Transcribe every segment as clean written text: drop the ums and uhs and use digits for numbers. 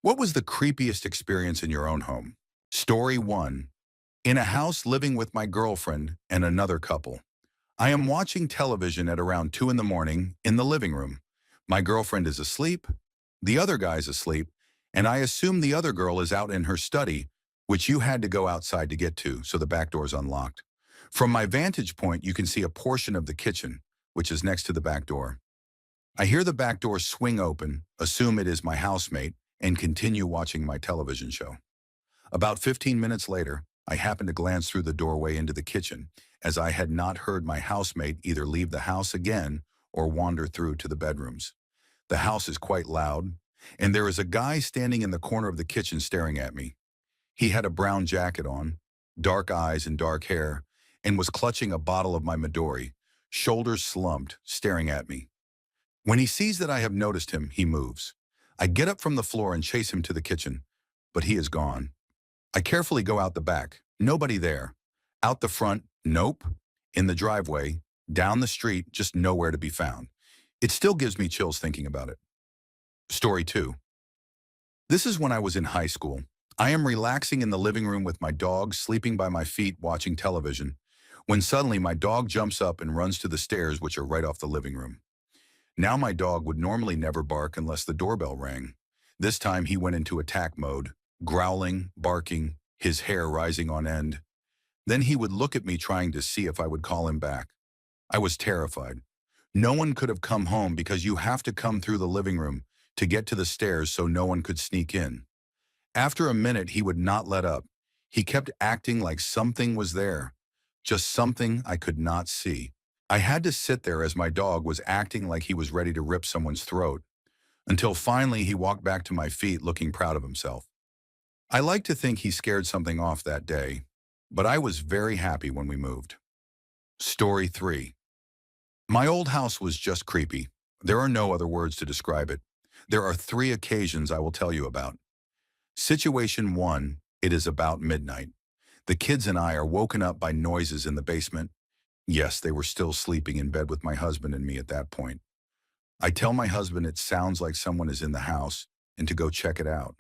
What was the creepiest experience in your own home? Story 1. In a house living with my girlfriend and another couple. I am watching television at around 2 in the morning in the living room. My girlfriend is asleep, the other guy's asleep, and I assume the other girl is out in her study, which you had to go outside to get to, so the back door's unlocked. From my vantage point, you can see a portion of the kitchen, which is next to the back door. I hear the back door swing open, assume it is my housemate, and continue watching my television show. About 15 minutes later, I happen to glance through the doorway into the kitchen, as I had not heard my housemate either leave the house again or wander through to the bedrooms. The house is quite loud, and there is a guy standing in the corner of the kitchen staring at me. He had a brown jacket on, dark eyes and dark hair, and was clutching a bottle of my Midori, shoulders slumped, staring at me. When he sees that I have noticed him, he moves. I get up from the floor and chase him to the kitchen, but he is gone. I carefully go out the back. Nobody there. Out the front, nope. In the driveway, down the street, just nowhere to be found. It still gives me chills thinking about it. Story 2. This is when I was in high school. I am relaxing in the living room with my dog sleeping by my feet watching television, when suddenly my dog jumps up and runs to the stairs, which are right off the living room. Now my dog would normally never bark unless the doorbell rang. This time he went into attack mode, growling, barking, his hair rising on end. Then he would look at me trying to see if I would call him back. I was terrified. No one could have come home because you have to come through the living room to get to the stairs so no one could sneak in. After a minute, he would not let up. He kept acting like something was there, just something I could not see. I had to sit there as my dog was acting like he was ready to rip someone's throat, until finally he walked back to my feet looking proud of himself. I like to think he scared something off that day, but I was very happy when we moved. Story 3. My old house was just creepy. There are no other words to describe it. There are 3 occasions I will tell you about. Situation 1, it is about midnight. The kids and I are woken up by noises in the basement. Yes, they were still sleeping in bed with my husband and me at that point. I tell my husband it sounds like someone is in the house and to go check it out.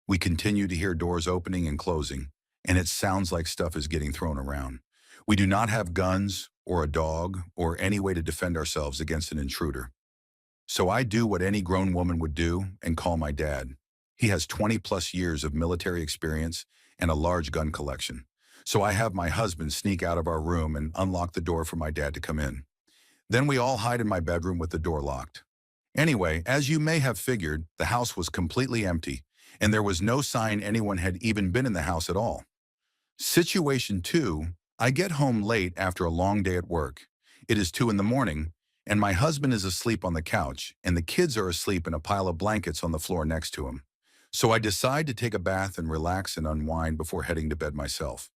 We continue to hear doors opening and closing, and it sounds like stuff is getting thrown around. We do not have guns or a dog or any way to defend ourselves against an intruder. So I do what any grown woman would do and call my dad. He has 20 plus years of military experience and a large gun collection. So I have my husband sneak out of our room and unlock the door for my dad to come in. Then we all hide in my bedroom with the door locked. Anyway, as you may have figured, the house was completely empty, and there was no sign anyone had even been in the house at all. Situation 2, I get home late after a long day at work. It is 2 in the morning, and my husband is asleep on the couch, and the kids are asleep in a pile of blankets on the floor next to him. So I decide to take a bath and relax and unwind before heading to bed myself.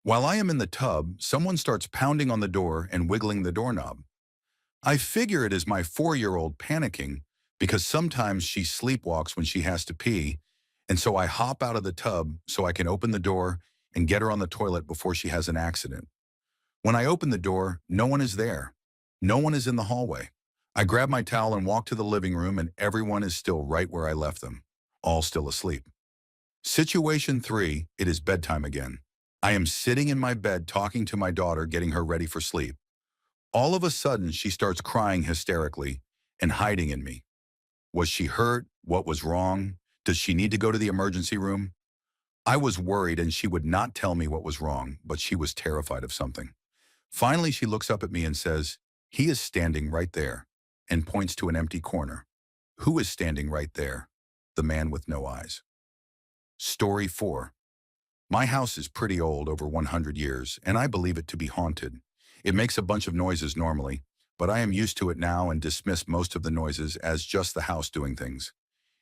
While I am in the tub, someone starts pounding on the door and wiggling the doorknob. I figure it is my 4-year-old panicking because sometimes she sleepwalks when she has to pee, and so I hop out of the tub so I can open the door and get her on the toilet before she has an accident. When I open the door, no one is there. No one is in the hallway. I grab my towel and walk to the living room, and everyone is still right where I left them, all still asleep. Situation 3, it is bedtime again. I am sitting in my bed talking to my daughter, getting her ready for sleep. All of a sudden, she starts crying hysterically and hiding in me. Was she hurt? What was wrong? Does she need to go to the emergency room? I was worried and she would not tell me what was wrong, but she was terrified of something. Finally, she looks up at me and says, "He is standing right there," and points to an empty corner. Who is standing right there? The man with no eyes. Story 4. My house is pretty old, over 100 years, and I believe it to be haunted. It makes a bunch of noises normally, but I am used to it now and dismiss most of the noises as just the house doing things.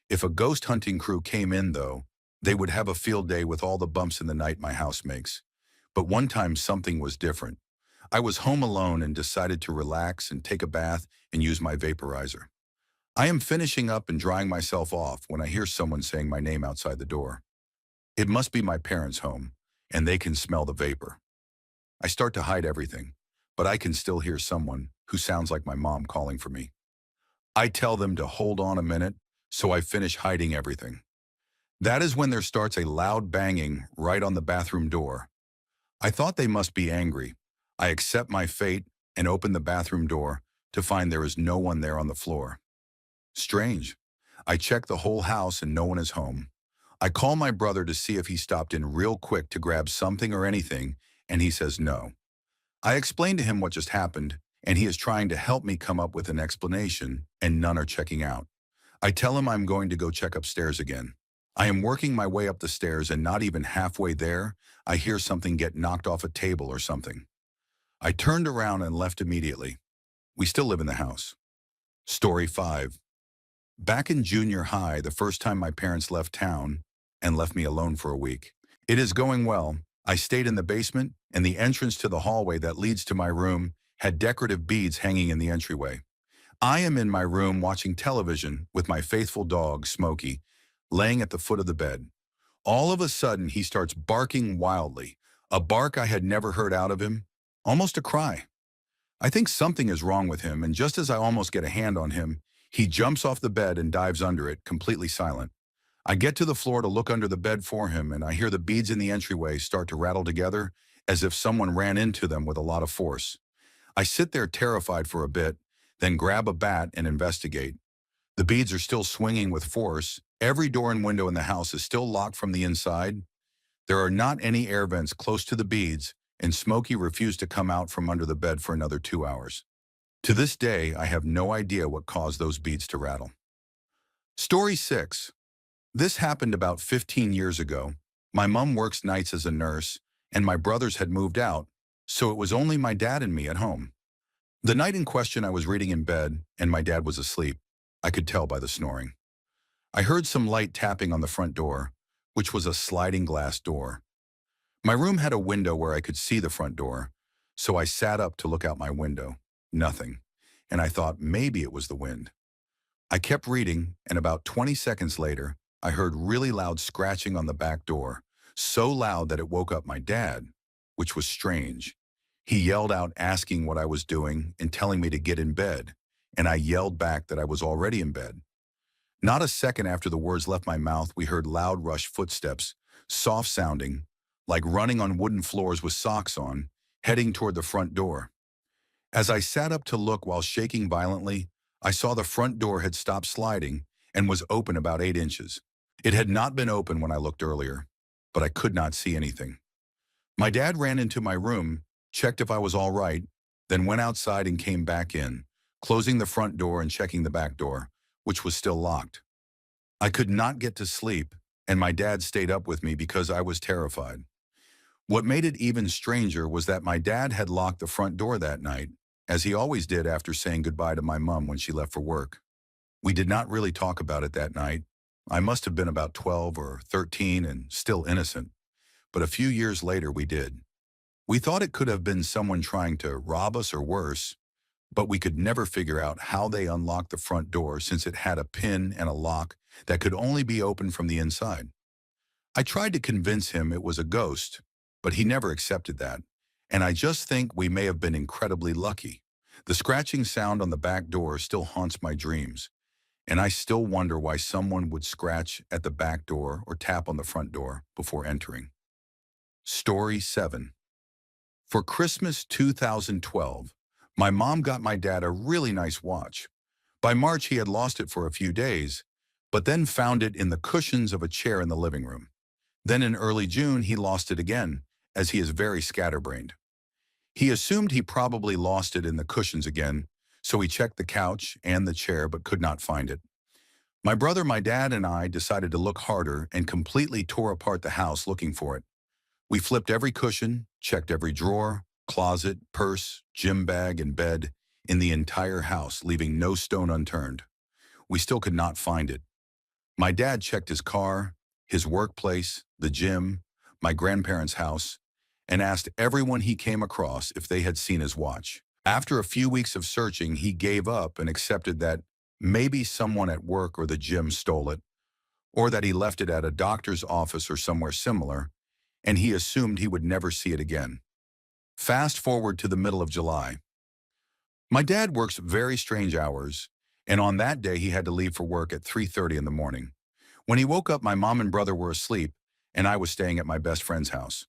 If a ghost hunting crew came in, though, they would have a field day with all the bumps in the night my house makes. But one time something was different. I was home alone and decided to relax and take a bath and use my vaporizer. I am finishing up and drying myself off when I hear someone saying my name outside the door. It must be my parents' home, and they can smell the vapor. I start to hide everything, but I can still hear someone who sounds like my mom calling for me. I tell them to hold on a minute, so I finish hiding everything. That is when there starts a loud banging right on the bathroom door. I thought they must be angry. I accept my fate and open the bathroom door to find there is no one there on the floor. Strange. I check the whole house and no one is home. I call my brother to see if he stopped in real quick to grab something or anything, and he says no. I explain to him what just happened, and he is trying to help me come up with an explanation, and none are checking out. I tell him I'm going to go check upstairs again. I am working my way up the stairs, and not even halfway there, I hear something get knocked off a table or something. I turned around and left immediately. We still live in the house. Story 5. Back in junior high, the first time my parents left town and left me alone for a week. It is going well. I stayed in the basement, and the entrance to the hallway that leads to my room had decorative beads hanging in the entryway. I am in my room watching television with my faithful dog, Smokey, laying at the foot of the bed. All of a sudden, he starts barking wildly, a bark I had never heard out of him, almost a cry. I think something is wrong with him, and just as I almost get a hand on him, he jumps off the bed and dives under it, completely silent. I get to the floor to look under the bed for him, and I hear the beads in the entryway start to rattle together as if someone ran into them with a lot of force. I sit there terrified for a bit, then grab a bat and investigate. The beads are still swinging with force. Every door and window in the house is still locked from the inside. There are not any air vents close to the beads, and Smokey refused to come out from under the bed for another 2 hours. To this day, I have no idea what caused those beads to rattle. Story 6. This happened about 15 years ago. My mom works nights as a nurse, and my brothers had moved out, so it was only my dad and me at home. The night in question, I was reading in bed, and my dad was asleep. I could tell by the snoring. I heard some light tapping on the front door, which was a sliding glass door. My room had a window where I could see the front door, so I sat up to look out my window. Nothing. And I thought maybe it was the wind. I kept reading, and about 20 seconds later, I heard really loud scratching on the back door, so loud that it woke up my dad, which was strange. He yelled out asking what I was doing and telling me to get in bed, and I yelled back that I was already in bed. Not a second after the words left my mouth, we heard loud rush footsteps, soft sounding, like running on wooden floors with socks on, heading toward the front door. As I sat up to look while shaking violently, I saw the front door had stopped sliding and was open about 8 inches. It had not been open when I looked earlier, but I could not see anything. My dad ran into my room, checked if I was all right, then went outside and came back in, closing the front door and checking the back door, which was still locked. I could not get to sleep, and my dad stayed up with me because I was terrified. What made it even stranger was that my dad had locked the front door that night, as he always did after saying goodbye to my mom when she left for work. We did not really talk about it that night. I must have been about 12 or 13 and still innocent, but a few years later we did. We thought it could have been someone trying to rob us or worse, but we could never figure out how they unlocked the front door since it had a pin and a lock that could only be opened from the inside. I tried to convince him it was a ghost, but he never accepted that, and I just think we may have been incredibly lucky. The scratching sound on the back door still haunts my dreams, and I still wonder why someone would scratch at the back door or tap on the front door before entering. Story 7. For Christmas 2012, my mom got my dad a really nice watch. By March, he had lost it for a few days, but then found it in the cushions of a chair in the living room. Then in early June, he lost it again, as he is very scatterbrained. He assumed he probably lost it in the cushions again, so he checked the couch and the chair but could not find it. My brother, my dad, and I decided to look harder and completely tore apart the house looking for it. We flipped every cushion, checked every drawer, closet, purse, gym bag, and bed in the entire house, leaving no stone unturned. We still could not find it. My dad checked his car, his workplace, the gym, my grandparents' house, and asked everyone he came across if they had seen his watch. After a few weeks of searching, he gave up and accepted that maybe someone at work or the gym stole it, or that he left it at a doctor's office or somewhere similar, and he assumed he would never see it again. Fast forward to the middle of July. My dad works very strange hours, and on that day he had to leave for work at 3:30 in the morning. When he woke up, my mom and brother were asleep, and I was staying at my best friend's house.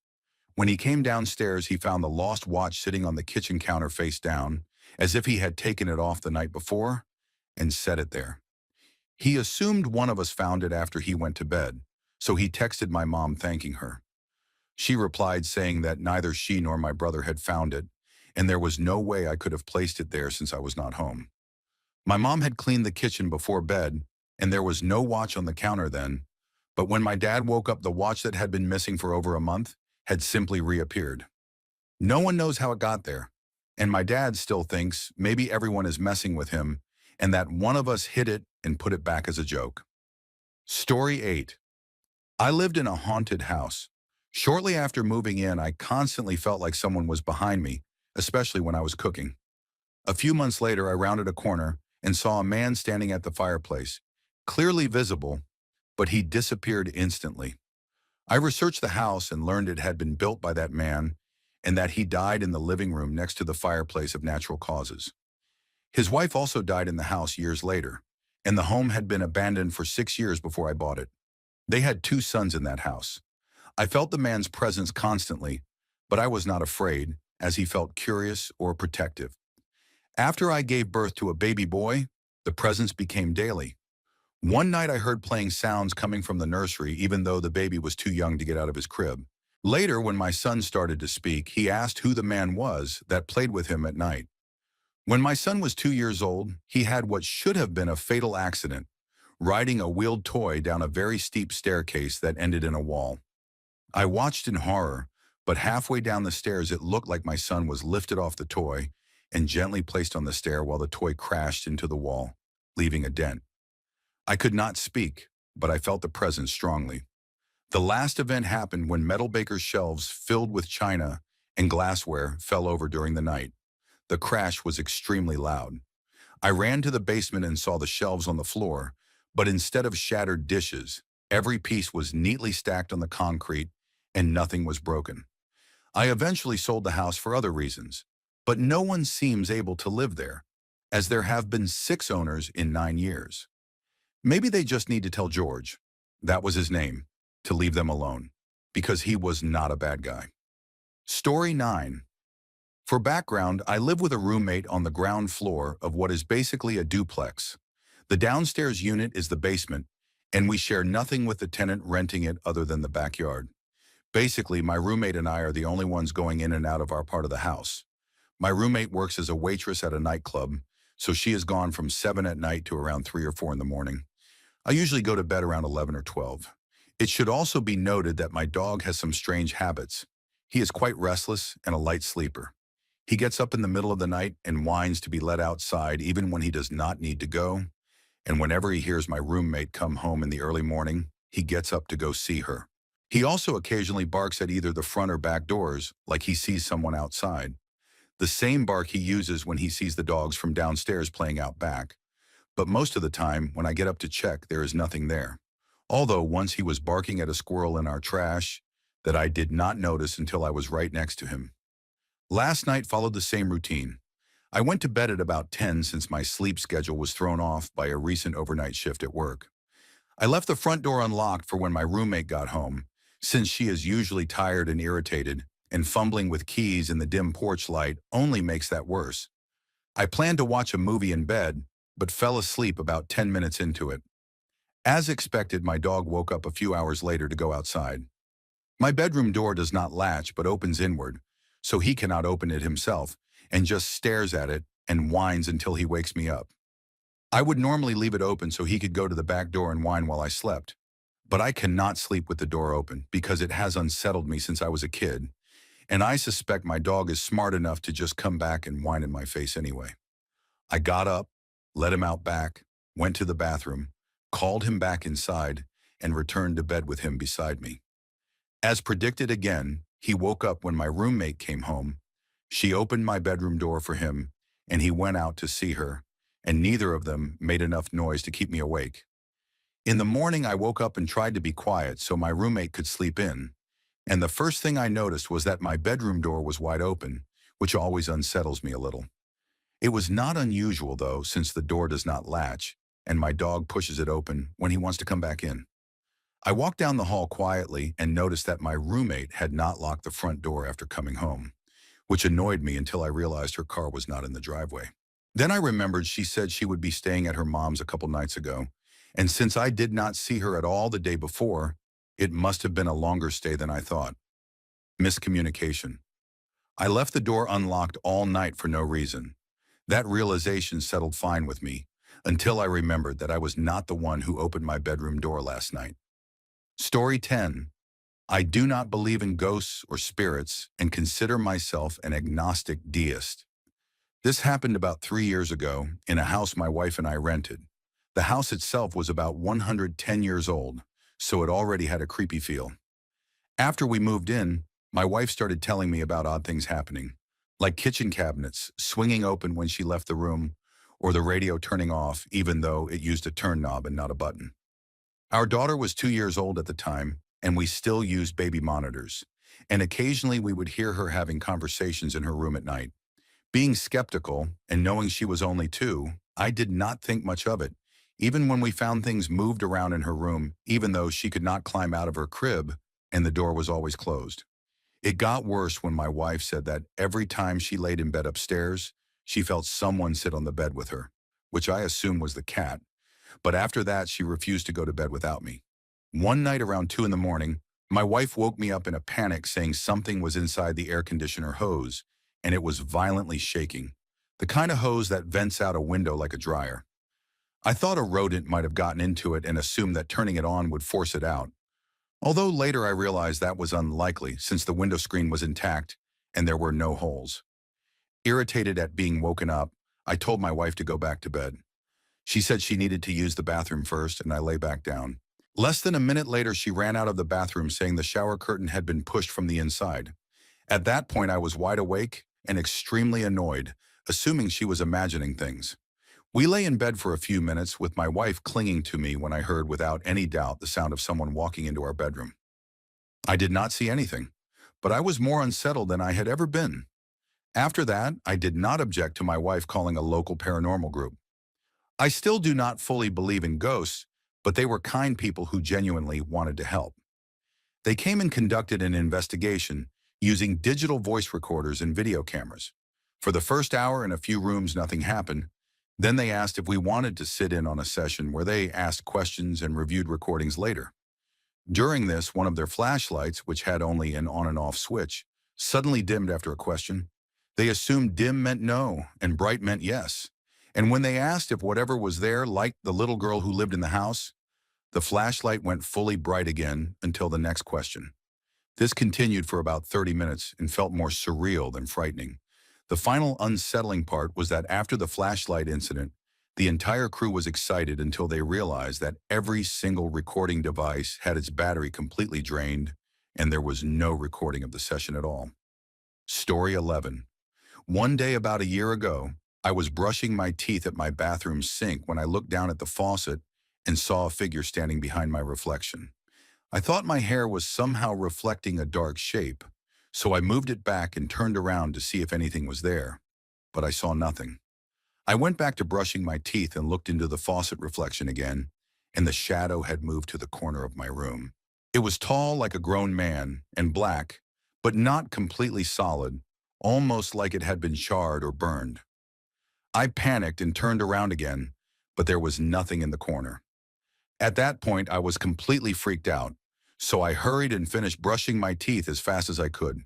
When he came downstairs, he found the lost watch sitting on the kitchen counter face down, as if he had taken it off the night before and set it there. He assumed one of us found it after he went to bed, so he texted my mom thanking her. She replied saying that neither she nor my brother had found it, and there was no way I could have placed it there since I was not home. My mom had cleaned the kitchen before bed, and there was no watch on the counter then, but when my dad woke up, the watch that had been missing for over a month had simply reappeared. No one knows how it got there, and my dad still thinks maybe everyone is messing with him and that one of us hid it and put it back as a joke. Story 8. I lived in a haunted house. Shortly after moving in, I constantly felt like someone was behind me, especially when I was cooking. A few months later, I rounded a corner and saw a man standing at the fireplace, clearly visible, but he disappeared instantly. I researched the house and learned it had been built by that man and that he died in the living room next to the fireplace of natural causes. His wife also died in the house years later, and the home had been abandoned for 6 years before I bought it. They had 2 sons in that house. I felt the man's presence constantly, but I was not afraid, as he felt curious or protective. After I gave birth to a baby boy, the presence became daily. One night I heard playing sounds coming from the nursery even though the baby was too young to get out of his crib. Later, when my son started to speak, he asked who the man was that played with him at night. When my son was 2 years old, he had what should have been a fatal accident, riding a wheeled toy down a very steep staircase that ended in a wall. I watched in horror, but halfway down the stairs it looked like my son was lifted off the toy and gently placed on the stair while the toy crashed into the wall, leaving a dent. I could not speak, but I felt the presence strongly. The last event happened when metal baker's shelves filled with china and glassware fell over during the night. The crash was extremely loud. I ran to the basement and saw the shelves on the floor, but instead of shattered dishes, every piece was neatly stacked on the concrete and nothing was broken. I eventually sold the house for other reasons, but no one seems able to live there, as there have been 6 owners in 9 years. Maybe they just need to tell George, that was his name, to leave them alone, because he was not a bad guy. Story 9. For background, I live with a roommate on the ground floor of what is basically a duplex. The downstairs unit is the basement, and we share nothing with the tenant renting it other than the backyard. Basically, my roommate and I are the only ones going in and out of our part of the house. My roommate works as a waitress at a nightclub, so she is gone from 7 at night to around 3 or 4 in the morning. I usually go to bed around 11 or 12. It should also be noted that my dog has some strange habits. He is quite restless and a light sleeper. He gets up in the middle of the night and whines to be let outside even when he does not need to go. And whenever he hears my roommate come home in the early morning, he gets up to go see her. He also occasionally barks at either the front or back doors, like he sees someone outside. The same bark he uses when he sees the dogs from downstairs playing out back. But most of the time, when I get up to check, there is nothing there. Although once he was barking at a squirrel in our trash that I did not notice until I was right next to him. Last night followed the same routine. I went to bed at about 10 since my sleep schedule was thrown off by a recent overnight shift at work. I left the front door unlocked for when my roommate got home, since she is usually tired and irritated, and fumbling with keys in the dim porch light only makes that worse. I planned to watch a movie in bed, but fell asleep about 10 minutes into it. As expected, my dog woke up a few hours later to go outside. My bedroom door does not latch but opens inward, so he cannot open it himself and just stares at it and whines until he wakes me up. I would normally leave it open so he could go to the back door and whine while I slept, but I cannot sleep with the door open because it has unsettled me since I was a kid, and I suspect my dog is smart enough to just come back and whine in my face anyway. I got up, let him out back, went to the bathroom, called him back inside, and returned to bed with him beside me. As predicted again, he woke up when my roommate came home. She opened my bedroom door for him, and he went out to see her, and neither of them made enough noise to keep me awake. In the morning, I woke up and tried to be quiet so my roommate could sleep in, and the first thing I noticed was that my bedroom door was wide open, which always unsettles me a little. It was not unusual, though, since the door does not latch, and my dog pushes it open when he wants to come back in. I walked down the hall quietly and noticed that my roommate had not locked the front door after coming home, which annoyed me until I realized her car was not in the driveway. Then I remembered she said she would be staying at her mom's a couple nights ago, and since I did not see her at all the day before, it must have been a longer stay than I thought. Miscommunication. I left the door unlocked all night for no reason. That realization settled fine with me, until I remembered that I was not the one who opened my bedroom door last night. Story 10. I do not believe in ghosts or spirits and consider myself an agnostic deist. This happened about 3 years ago in a house my wife and I rented. The house itself was about 110 years old, so it already had a creepy feel. After we moved in, my wife started telling me about odd things happening, like kitchen cabinets swinging open when she left the room, or the radio turning off even though it used a turn knob and not a button. Our daughter was 2 years old at the time, and we still used baby monitors, and occasionally we would hear her having conversations in her room at night. Being skeptical and knowing she was only 2, I did not think much of it, even when we found things moved around in her room, even though she could not climb out of her crib and the door was always closed. It got worse when my wife said that every time she laid in bed upstairs, she felt someone sit on the bed with her, which I assumed was the cat. But after that, she refused to go to bed without me. One night around 2 in the morning, my wife woke me up in a panic saying something was inside the air conditioner hose, and it was violently shaking. The kind of hose that vents out a window like a dryer. I thought a rodent might have gotten into it and assumed that turning it on would force it out. Although later I realized that was unlikely since the window screen was intact and there were no holes. Irritated at being woken up, I told my wife to go back to bed. She said she needed to use the bathroom first, and I lay back down. Less than a minute later, she ran out of the bathroom saying the shower curtain had been pushed from the inside. At that point, I was wide awake and extremely annoyed, assuming she was imagining things. We lay in bed for a few minutes with my wife clinging to me when I heard without any doubt the sound of someone walking into our bedroom. I did not see anything, but I was more unsettled than I had ever been. After that, I did not object to my wife calling a local paranormal group. I still do not fully believe in ghosts, but they were kind people who genuinely wanted to help. They came and conducted an investigation using digital voice recorders and video cameras. For the first hour in a few rooms, nothing happened. Then they asked if we wanted to sit in on a session where they asked questions and reviewed recordings later. During this, one of their flashlights, which had only an on and off switch, suddenly dimmed after a question. They assumed dim meant no and bright meant yes. And when they asked if whatever was there liked the little girl who lived in the house, the flashlight went fully bright again until the next question. This continued for about 30 minutes and felt more surreal than frightening. The final unsettling part was that after the flashlight incident, the entire crew was excited until they realized that every single recording device had its battery completely drained and there was no recording of the session at all. Story 11. One day about a year ago, I was brushing my teeth at my bathroom sink when I looked down at the faucet and saw a figure standing behind my reflection. I thought my hair was somehow reflecting a dark shape, so I moved it back and turned around to see if anything was there, but I saw nothing. I went back to brushing my teeth and looked into the faucet reflection again, and the shadow had moved to the corner of my room. It was tall like a grown man and black, but not completely solid, almost like it had been charred or burned. I panicked and turned around again, but there was nothing in the corner. At that point, I was completely freaked out, so I hurried and finished brushing my teeth as fast as I could.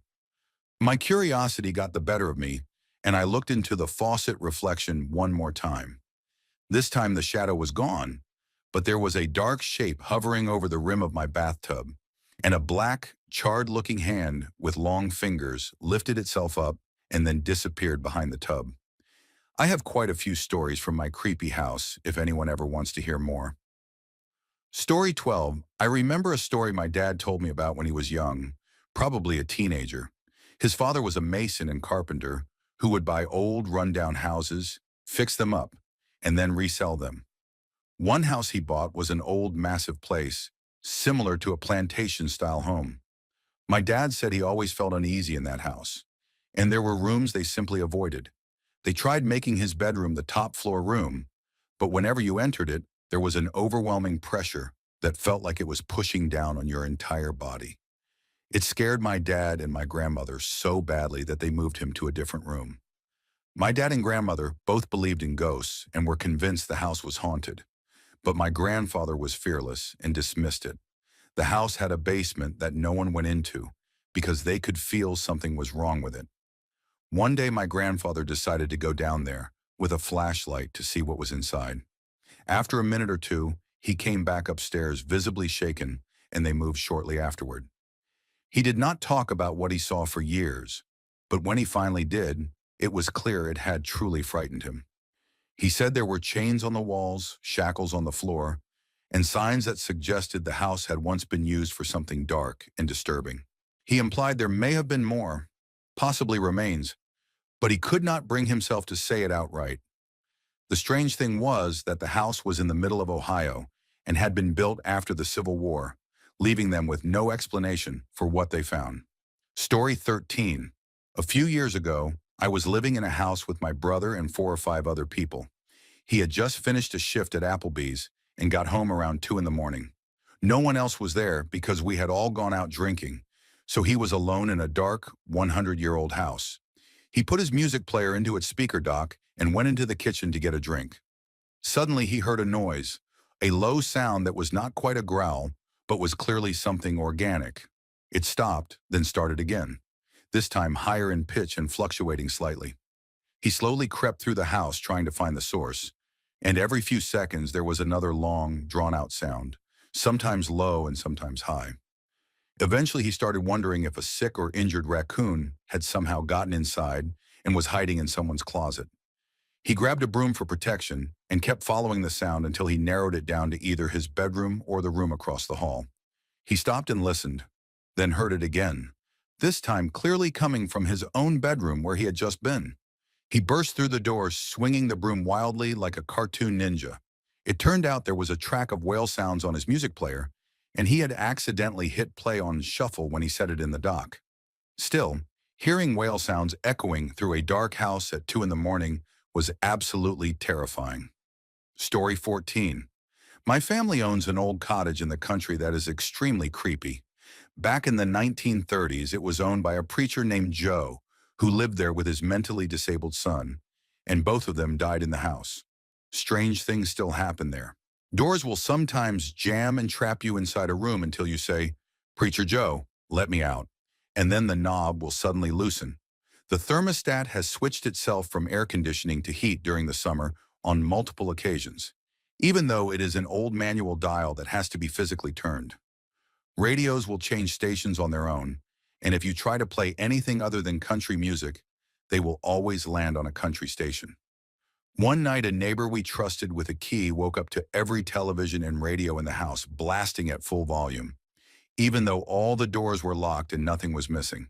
My curiosity got the better of me, and I looked into the faucet reflection one more time. This time the shadow was gone, but there was a dark shape hovering over the rim of my bathtub, and a black, charred-looking hand with long fingers lifted itself up and then disappeared behind the tub. I have quite a few stories from my creepy house if anyone ever wants to hear more. Story 12. I remember a story my dad told me about when he was young, probably a teenager. His father was a mason and carpenter who would buy old, rundown houses, fix them up, and then resell them. One house he bought was an old, massive place, similar to a plantation-style home. My dad said he always felt uneasy in that house, and there were rooms they simply avoided. They tried making his bedroom the top-floor room, but whenever you entered it, there was an overwhelming pressure, that felt like it was pushing down on your entire body. It scared my dad and my grandmother so badly that they moved him to a different room. My dad and grandmother both believed in ghosts and were convinced the house was haunted, but my grandfather was fearless and dismissed it. The house had a basement that no one went into because they could feel something was wrong with it. One day my grandfather decided to go down there with a flashlight to see what was inside. After a minute or two, he came back upstairs visibly shaken, and they moved shortly afterward. He did not talk about what he saw for years, but when he finally did, it was clear it had truly frightened him. He said there were chains on the walls, shackles on the floor, and signs that suggested the house had once been used for something dark and disturbing. He implied there may have been more, possibly remains, but he could not bring himself to say it outright. The strange thing was that the house was in the middle of Ohio and had been built after the Civil War, leaving them with no explanation for what they found. Story 13. A few years ago, I was living in a house with my brother and 4 or 5 other people. He had just finished a shift at Applebee's and got home around 2 in the morning. No one else was there because we had all gone out drinking, so he was alone in a dark, 100-year-old house. He put his music player into its speaker dock and went into the kitchen to get a drink. Suddenly he heard a noise, a low sound that was not quite a growl, but was clearly something organic. It stopped, then started again, this time higher in pitch and fluctuating slightly. He slowly crept through the house trying to find the source, and every few seconds there was another long, drawn-out sound, sometimes low and sometimes high. Eventually he started wondering if a sick or injured raccoon had somehow gotten inside and was hiding in someone's closet. He grabbed a broom for protection and kept following the sound until he narrowed it down to either his bedroom or the room across the hall. He stopped and listened, then heard it again, this time clearly coming from his own bedroom where he had just been. He burst through the door, swinging the broom wildly like a cartoon ninja. It turned out there was a track of whale sounds on his music player, and he had accidentally hit play on shuffle when he set it in the dock. Still, hearing whale sounds echoing through a dark house at 2 in the morning was absolutely terrifying. Story 14. My family owns an old cottage in the country that is extremely creepy. Back in the 1930s, it was owned by a preacher named Joe, who lived there with his mentally disabled son, and both of them died in the house. Strange things still happen there. Doors will sometimes jam and trap you inside a room until you say, "Preacher Joe, let me out," and then the knob will suddenly loosen. The thermostat has switched itself from air conditioning to heat during the summer on multiple occasions, even though it is an old manual dial that has to be physically turned. Radios will change stations on their own, and if you try to play anything other than country music, they will always land on a country station. One night, a neighbor we trusted with a key woke up to every television and radio in the house blasting at full volume, even though all the doors were locked and nothing was missing.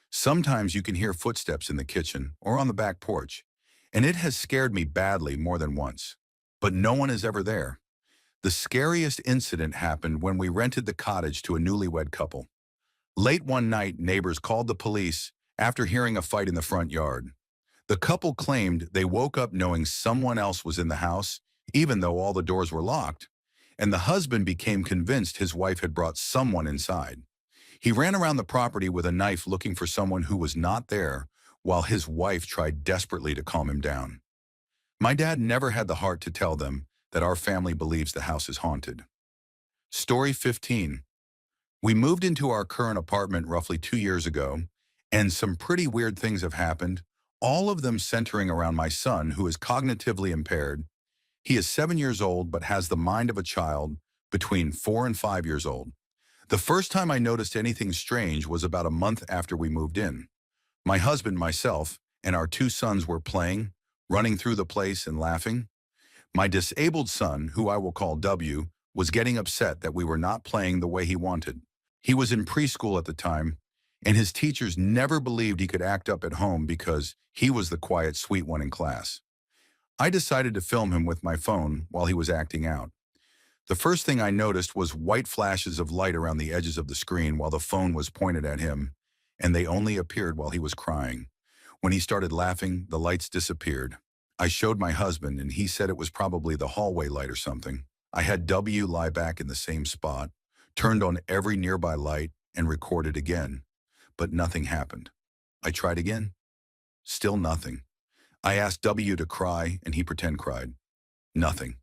Sometimes you can hear footsteps in the kitchen or on the back porch, and it has scared me badly more than once. But no one is ever there. The scariest incident happened when we rented the cottage to a newlywed couple. Late one night, neighbors called the police after hearing a fight in the front yard. The couple claimed they woke up knowing someone else was in the house, even though all the doors were locked, and the husband became convinced his wife had brought someone inside. He ran around the property with a knife looking for someone who was not there, while his wife tried desperately to calm him down. My dad never had the heart to tell them that our family believes the house is haunted. Story 15. We moved into our current apartment roughly 2 years ago, and some pretty weird things have happened, all of them centering around my son, who is cognitively impaired. He is 7 years old but has the mind of a child between 4 and 5 years old. The first time I noticed anything strange was about a month after we moved in. My husband, myself, and our 2 sons were playing, running through the place and laughing. My disabled son, who I will call W, was getting upset that we were not playing the way he wanted. He was in preschool at the time, and his teachers never believed he could act up at home because he was the quiet, sweet one in class. I decided to film him with my phone while he was acting out. The first thing I noticed was white flashes of light around the edges of the screen while the phone was pointed at him, and they only appeared while he was crying. When he started laughing, the lights disappeared. I showed my husband, and he said it was probably the hallway light or something. I had W lie back in the same spot, turned on every nearby light, and recorded again, but nothing happened. I tried again. Still nothing. I asked W to cry, and he pretend cried. Nothing.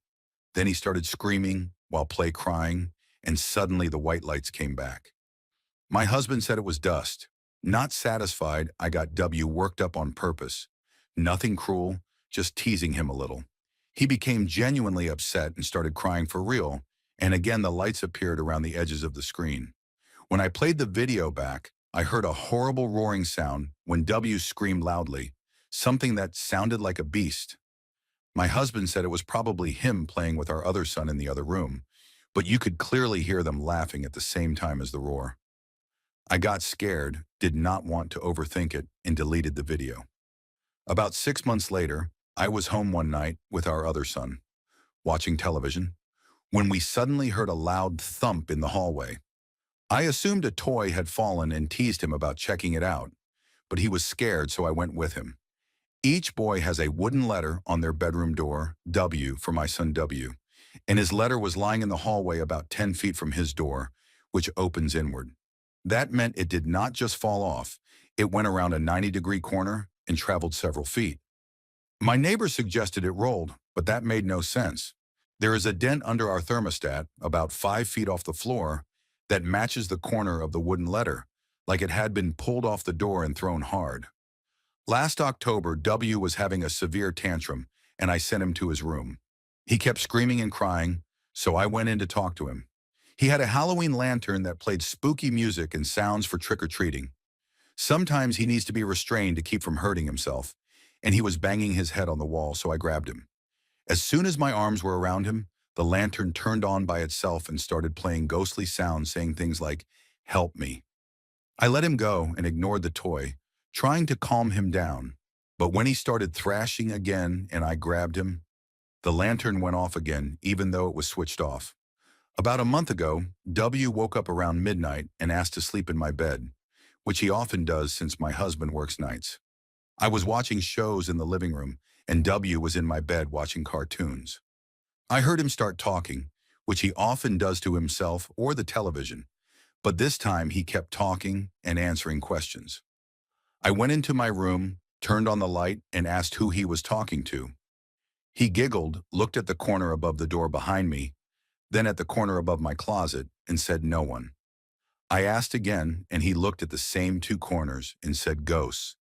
Then he started screaming while play crying, and suddenly the white lights came back. My husband said it was dust. Not satisfied, I got W worked up on purpose. Nothing cruel, just teasing him a little. He became genuinely upset and started crying for real, and again the lights appeared around the edges of the screen. When I played the video back, I heard a horrible roaring sound when W screamed loudly, something that sounded like a beast. My husband said it was probably him playing with our other son in the other room, but you could clearly hear them laughing at the same time as the roar. I got scared, did not want to overthink it, and deleted the video. About 6 months later, I was home one night with our other son, watching television, when we suddenly heard a loud thump in the hallway. I assumed a toy had fallen and teased him about checking it out, but he was scared, so I went with him. Each boy has a wooden letter on their bedroom door, W for my son W, and his letter was lying in the hallway about 10 feet from his door, which opens inward. That meant it did not just fall off, it went around a 90-degree corner and traveled several feet. My neighbor suggested it rolled, but that made no sense. There is a dent under our thermostat, about 5 feet off the floor, that matches the corner of the wooden letter, like it had been pulled off the door and thrown hard. Last October, W was having a severe tantrum, and I sent him to his room. He kept screaming and crying, so I went in to talk to him. He had a Halloween lantern that played spooky music and sounds for trick-or-treating. Sometimes he needs to be restrained to keep from hurting himself, and he was banging his head on the wall, so I grabbed him. As soon as my arms were around him, the lantern turned on by itself and started playing ghostly sounds saying things like, "Help me." I let him go and ignored the toy, trying to calm him down. But when he started thrashing again and I grabbed him, the lantern went off again, even though it was switched off. About a month ago, W woke up around midnight and asked to sleep in my bed, which he often does since my husband works nights. I was watching shows in the living room, and W was in my bed watching cartoons. I heard him start talking, which he often does to himself or the television, but this time he kept talking and answering questions. I went into my room, turned on the light, and asked who he was talking to. He giggled, looked at the corner above the door behind me, then at the corner above my closet, and said no one. I asked again, and he looked at the same two corners and said ghosts.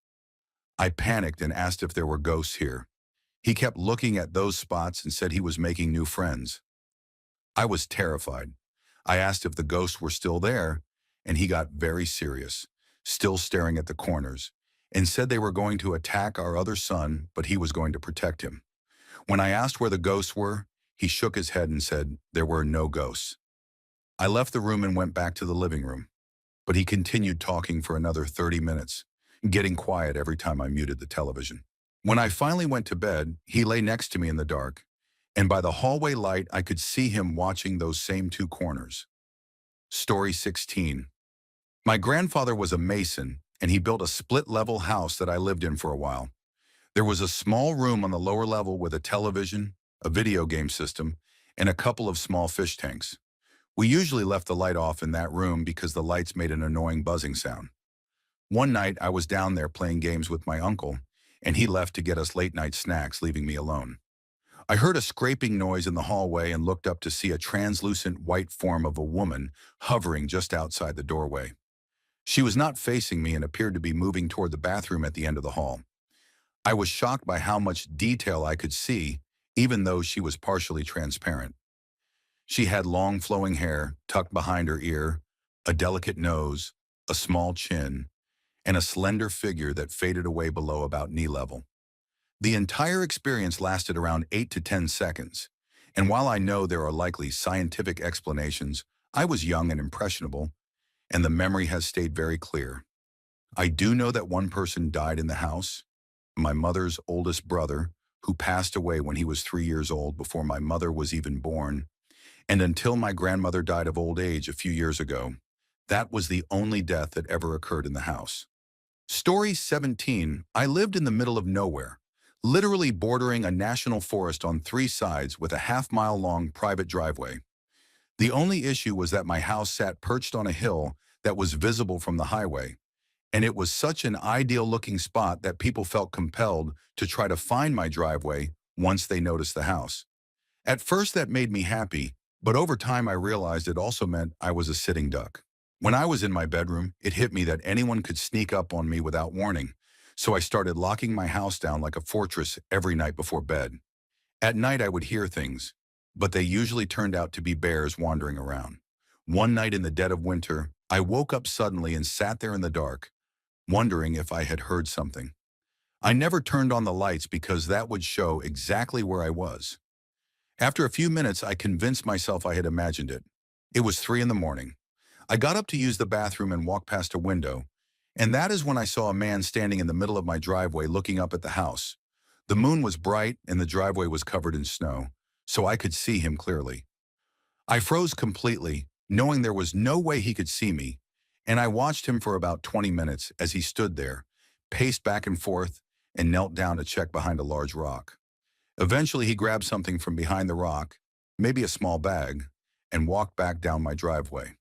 I panicked and asked if there were ghosts here. He kept looking at those spots and said he was making new friends. I was terrified. I asked if the ghosts were still there, and he got very serious, still staring at the corners, and said they were going to attack our other son, but he was going to protect him. When I asked where the ghosts were, he shook his head and said there were no ghosts. I left the room and went back to the living room, but he continued talking for another 30 minutes, getting quiet every time I muted the television. When I finally went to bed, he lay next to me in the dark, and by the hallway light, I could see him watching those same two corners. Story 16. My grandfather was a mason, and he built a split-level house that I lived in for a while. There was a small room on the lower level with a television, a video game system, and a couple of small fish tanks. We usually left the light off in that room because the lights made an annoying buzzing sound. One night, I was down there playing games with my uncle, and he left to get us late-night snacks, leaving me alone. I heard a scraping noise in the hallway and looked up to see a translucent white form of a woman hovering just outside the doorway. She was not facing me and appeared to be moving toward the bathroom at the end of the hall. I was shocked by how much detail I could see, even though she was partially transparent. She had long flowing hair tucked behind her ear, a delicate nose, a small chin, and a slender figure that faded away below about knee level. The entire experience lasted around 8 to 10 seconds, and while I know there are likely scientific explanations, I was young and impressionable, and the memory has stayed very clear. I do know that one person died in the house, my mother's oldest brother, who passed away when he was 3 years old before my mother was even born, and until my grandmother died of old age a few years ago, that was the only death that ever occurred in the house. Story 17. I lived in the middle of nowhere, literally bordering a national forest on three sides with a half-mile-long private driveway. The only issue was that my house sat perched on a hill that was visible from the highway, and it was such an ideal-looking spot that people felt compelled to try to find my driveway once they noticed the house. At first that made me happy, but over time I realized it also meant I was a sitting duck. When I was in my bedroom, it hit me that anyone could sneak up on me without warning, so I started locking my house down like a fortress every night before bed. At night I would hear things, but they usually turned out to be bears wandering around. One night in the dead of winter, I woke up suddenly and sat there in the dark, wondering if I had heard something. I never turned on the lights because that would show exactly where I was. After a few minutes, I convinced myself I had imagined it. It was 3 in the morning. I got up to use the bathroom and walked past a window, and that is when I saw a man standing in the middle of my driveway looking up at the house. The moon was bright and the driveway was covered in snow, so I could see him clearly. I froze completely, knowing there was no way he could see me, and I watched him for about 20 minutes as he stood there, paced back and forth, and knelt down to check behind a large rock. Eventually, he grabbed something from behind the rock, maybe a small bag, and walked back down my driveway.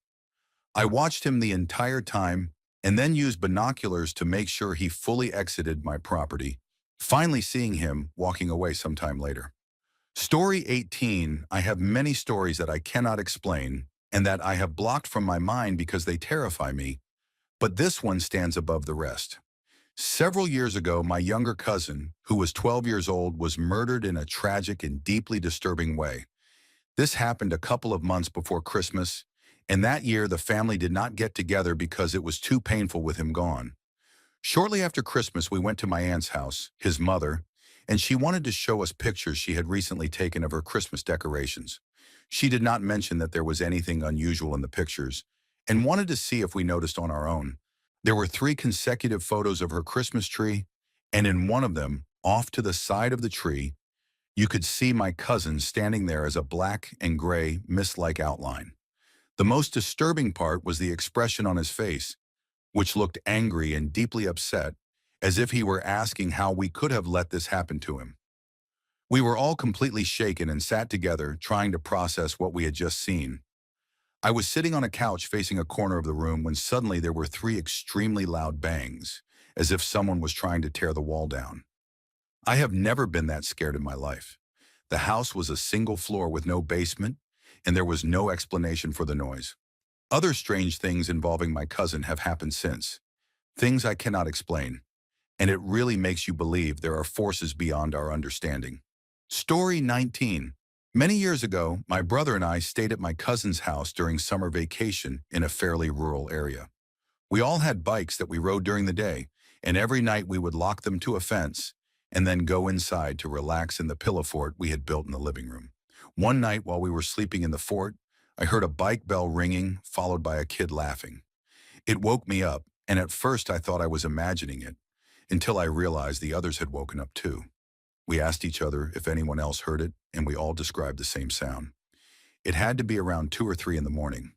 I watched him the entire time and then used binoculars to make sure he fully exited my property, finally seeing him walking away sometime later. Story 18. I have many stories that I cannot explain and that I have blocked from my mind because they terrify me, but this one stands above the rest. Several years ago, my younger cousin, who was 12 years old, was murdered in a tragic and deeply disturbing way. This happened a couple of months before Christmas, and that year the family did not get together because it was too painful with him gone. Shortly after Christmas, we went to my aunt's house, his mother, and she wanted to show us pictures she had recently taken of her Christmas decorations. She did not mention that there was anything unusual in the pictures, and wanted to see if we noticed on our own. There were 3 consecutive photos of her Christmas tree, and in one of them, off to the side of the tree, you could see my cousin standing there as a black and gray mist-like outline. The most disturbing part was the expression on his face, which looked angry and deeply upset, as if he were asking how we could have let this happen to him. We were all completely shaken and sat together, trying to process what we had just seen. I was sitting on a couch facing a corner of the room when suddenly there were 3 extremely loud bangs, as if someone was trying to tear the wall down. I have never been that scared in my life. The house was a single floor with no basement, and there was no explanation for the noise. Other strange things involving my cousin have happened since, things I cannot explain, and it really makes you believe there are forces beyond our understanding. Story 19. Many years ago, my brother and I stayed at my cousin's house during summer vacation in a fairly rural area. We all had bikes that we rode during the day, and every night we would lock them to a fence and then go inside to relax in the pillow fort we had built in the living room. One night while we were sleeping in the fort, I heard a bike bell ringing, followed by a kid laughing. It woke me up, and at first I thought I was imagining it, until I realized the others had woken up too. We asked each other if anyone else heard it, and we all described the same sound. It had to be around 2 or 3 in the morning.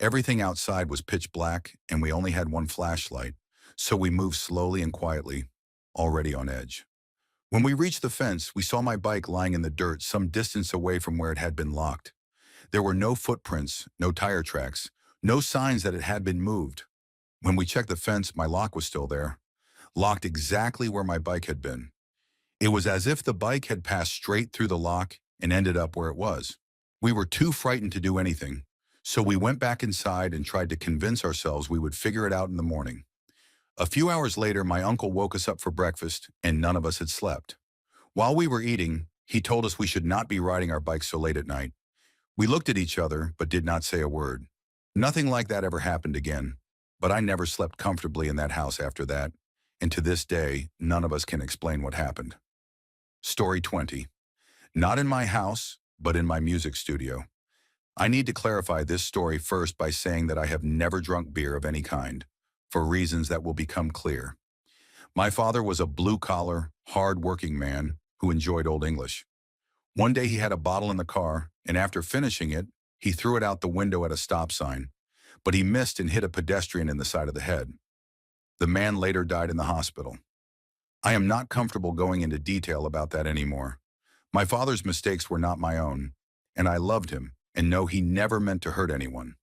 Everything outside was pitch black, and we only had one flashlight, so we moved slowly and quietly, already on edge. When we reached the fence, we saw my bike lying in the dirt some distance away from where it had been locked. There were no footprints, no tire tracks, no signs that it had been moved. When we checked the fence, my lock was still there, locked exactly where my bike had been. It was as if the bike had passed straight through the lock and ended up where it was. We were too frightened to do anything, so we went back inside and tried to convince ourselves we would figure it out in the morning. A few hours later, my uncle woke us up for breakfast, and none of us had slept. While we were eating, he told us we should not be riding our bikes so late at night. We looked at each other, but did not say a word. Nothing like that ever happened again, but I never slept comfortably in that house after that, and to this day, none of us can explain what happened. Story 20. Not in my house, but in my music studio. I need to clarify this story first by saying that I have never drunk beer of any kind, for reasons that will become clear. My father was a blue-collar, hard-working man who enjoyed Old English. One day he had a bottle in the car, and after finishing it, he threw it out the window at a stop sign, but he missed and hit a pedestrian in the side of the head. The man later died in the hospital. I am not comfortable going into detail about that anymore. My father's mistakes were not my own, and I loved him and know he never meant to hurt anyone.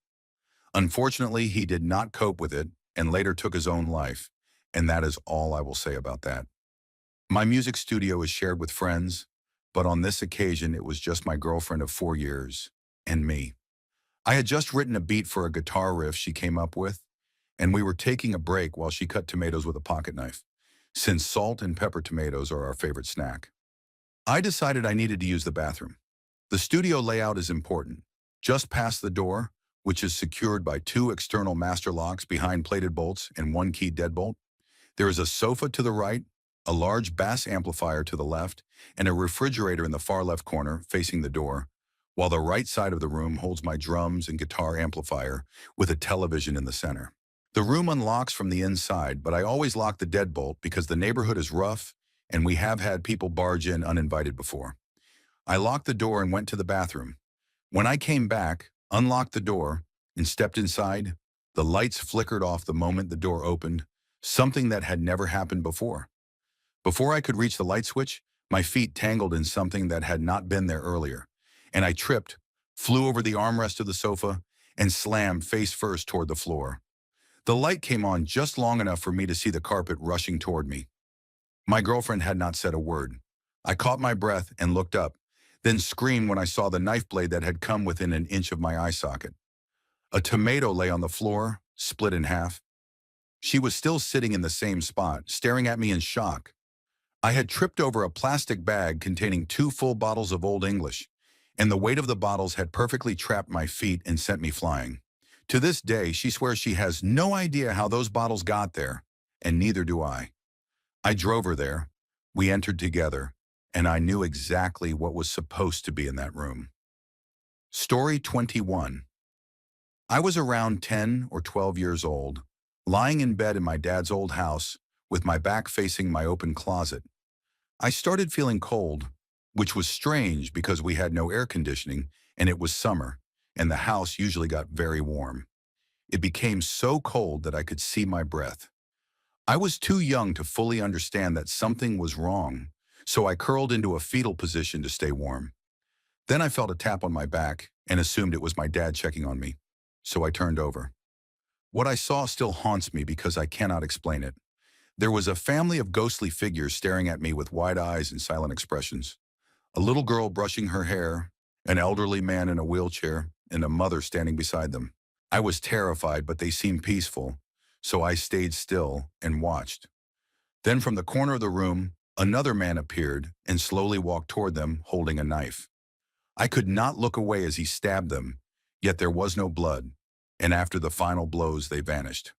Unfortunately, he did not cope with it and later took his own life, and that is all I will say about that. My music studio is shared with friends, but on this occasion it was just my girlfriend of 4 years and me. I had just written a beat for a guitar riff she came up with, and we were taking a break while she cut tomatoes with a pocket knife, since salt and pepper tomatoes are our favorite snack. I decided I needed to use the bathroom. The studio layout is important. Just past the door, which is secured by two external master locks behind plated bolts and one key deadbolt, there is a sofa to the right, a large bass amplifier to the left, and a refrigerator in the far left corner facing the door, while the right side of the room holds my drums and guitar amplifier with a television in the center. The room unlocks from the inside, but I always lock the deadbolt because the neighborhood is rough and we have had people barge in uninvited before. I locked the door and went to the bathroom. When I came back, unlocked the door, and stepped inside, the lights flickered off the moment the door opened, something that had never happened before. Before I could reach the light switch, my feet tangled in something that had not been there earlier, and I tripped, flew over the armrest of the sofa, and slammed face first toward the floor. The light came on just long enough for me to see the carpet rushing toward me. My girlfriend had not said a word. I caught my breath and looked up, then screamed when I saw the knife blade that had come within an inch of my eye socket. A tomato lay on the floor, split in half. She was still sitting in the same spot, staring at me in shock. I had tripped over a plastic bag containing 2 full bottles of Old English, and the weight of the bottles had perfectly trapped my feet and sent me flying. To this day, she swears she has no idea how those bottles got there, and neither do I. I drove her there. We entered together, and I knew exactly what was supposed to be in that room. Story 21. I was around 10 or 12 years old, lying in bed in my dad's old house with my back facing my open closet. I started feeling cold, which was strange because we had no air conditioning and it was summer, and the house usually got very warm. It became so cold that I could see my breath. I was too young to fully understand that something was wrong, so I curled into a fetal position to stay warm. Then I felt a tap on my back and assumed it was my dad checking on me, so I turned over. What I saw still haunts me because I cannot explain it. There was a family of ghostly figures staring at me with wide eyes and silent expressions. A little girl brushing her hair, an elderly man in a wheelchair, and a mother standing beside them. I was terrified, but they seemed peaceful, so I stayed still and watched. Then from the corner of the room, another man appeared and slowly walked toward them, holding a knife. I could not look away as he stabbed them, yet there was no blood, and after the final blows they vanished.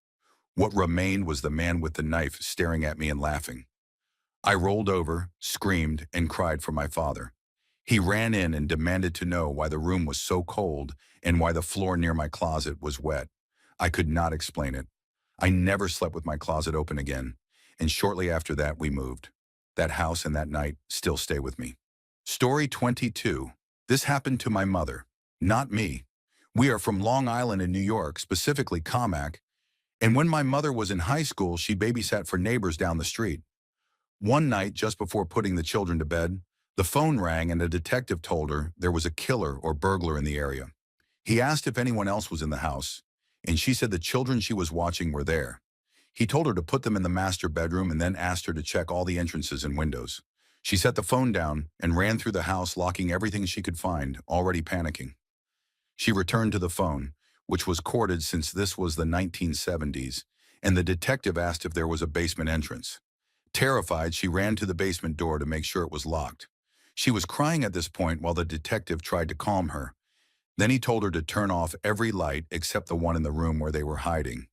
What remained was the man with the knife staring at me and laughing. I rolled over, screamed, and cried for my father. He ran in and demanded to know why the room was so cold and why the floor near my closet was wet. I could not explain it. I never slept with my closet open again, and shortly after that we moved. That house and that night still stay with me. Story 22. This happened to my mother, not me. We are from Long Island in New York, specifically Commack, and when my mother was in high school, she babysat for neighbors down the street. One night, just before putting the children to bed, the phone rang and a detective told her there was a killer or burglar in the area. He asked if anyone else was in the house, and she said the children she was watching were there. He told her to put them in the master bedroom and then asked her to check all the entrances and windows. She set the phone down and ran through the house, locking everything she could find, already panicking. She returned to the phone, which was corded since this was the 1970s, and the detective asked if there was a basement entrance. Terrified, she ran to the basement door to make sure it was locked. She was crying at this point while the detective tried to calm her. Then he told her to turn off every light except the one in the room where they were hiding.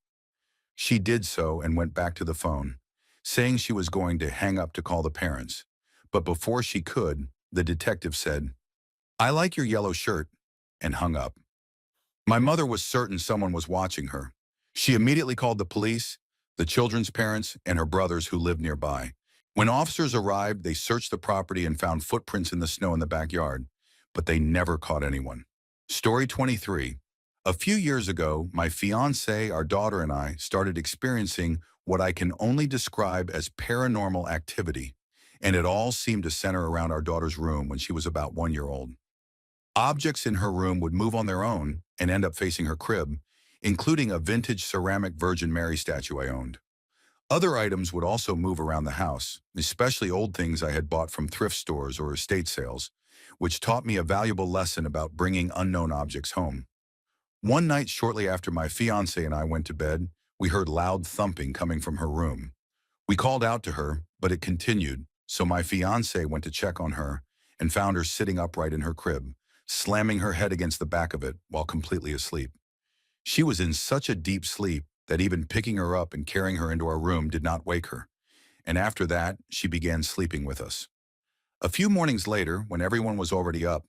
She did so and went back to the phone, saying she was going to hang up to call the parents. But before she could, the detective said, "I like your yellow shirt," and hung up. My mother was certain someone was watching her. She immediately called the police, the children's parents, and her brothers who lived nearby. When officers arrived, they searched the property and found footprints in the snow in the backyard, but they never caught anyone. Story 23. A few years ago, my fiancé, our daughter, and I started experiencing what I can only describe as paranormal activity, and it all seemed to center around our daughter's room when she was about 1 year old. Objects in her room would move on their own and end up facing her crib, including a vintage ceramic Virgin Mary statue I owned. Other items would also move around the house, especially old things I had bought from thrift stores or estate sales, which taught me a valuable lesson about bringing unknown objects home. One night shortly after my fiancée and I went to bed, we heard loud thumping coming from her room. We called out to her, but it continued, so my fiancée went to check on her and found her sitting upright in her crib, slamming her head against the back of it while completely asleep. She was in such a deep sleep that even picking her up and carrying her into our room did not wake her, and after that, she began sleeping with us. A few mornings later, when everyone was already up,